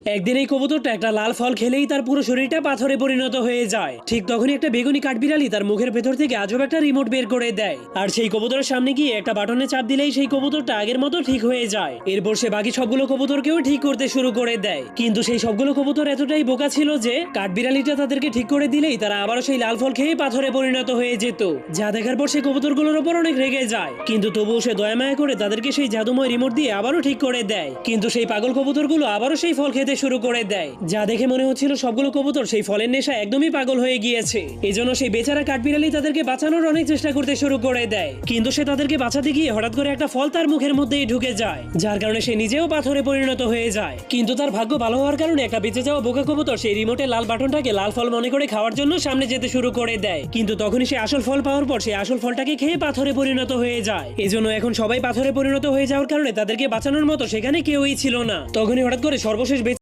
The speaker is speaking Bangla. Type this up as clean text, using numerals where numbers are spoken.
একদিন এই কবুতরটা একটা লাল ফল খেলেই তার পুরো শরীরটা পাথরে পরিণত হয়ে যায়। ঠিক তখনই একটা বেগুনি কাঠবিড়ালি তার মুখের ভেতর থেকে আজব একটা রিমোট বের করে দেয়, আর সেই কবুতরের সামনে গিয়ে একটা বাটনে চাপ দিলেই সেই কবুতরটা আগের মতো ঠিক হয়ে যায়। এরপর সে বাকি সবগুলো কবুতরকেও ঠিক করতে শুরু করে দেয়। কিন্তু সেই সবগুলো কবুতর এতটাই বোকা ছিল যে কাঠবিড়ালিটা তাদেরকে ঠিক করে দিলেই তারা আবারও সেই লাল ফল খেয়ে পাথরে পরিণত হয়ে যেত। যা দেখার পর সেই কবুতরগুলোর ওপর অনেক রেগে যায়, কিন্তু তবুও সে দয়া মায়া করে তাদেরকে সেই জাদুময় রিমোট দিয়ে আবারও ঠিক করে দেয়। কিন্তু সেই পাগল কবুতরগুলো আবারও সেই ফল খেতে শুরু করে দেয়, যা দেখে মনে হচ্ছিল সবগুলো কবুতর সেই ফলের নেশা একদমই পাগল হয়ে গিয়েছে। এজন্য সেই বেচারা কাঠবিড়ালি তাদেরকে বাঁচানোর অনেক চেষ্টা করতে শুরু করে দেয়, কিন্তু সে তাদেরকে বাঁচাতে গিয়ে হঠাৎ করে একটা ফল তার মুখের মধ্যেই ঢুকে যায়, যার কারণে সে নিজেও পাথরে পরিণত হয়ে যায়। কিন্তু তার ভাগ্য ভালো হওয়ার কারণে একটা বেঁচে যাওয়া বোকা কবুতর সেই রিমোটের লাল বাটনটাকে লাল ফল মনে করে খাওয়ার জন্য সামনে যেতে শুরু করে দেয়। কিন্তু তখনই সে আসল ফল পাওয়ার পর সেই আসল ফলটাকে খেয়ে পাথরে পরিণত হয়ে যায়। এজন্য এখন সবাই পাথরে পরিণত হয়ে যাওয়ার কারণে তাদেরকে বাঁচানোর মতো সেখানে কেউই ছিল না। তখনই হঠাৎ করে সর্বশেষ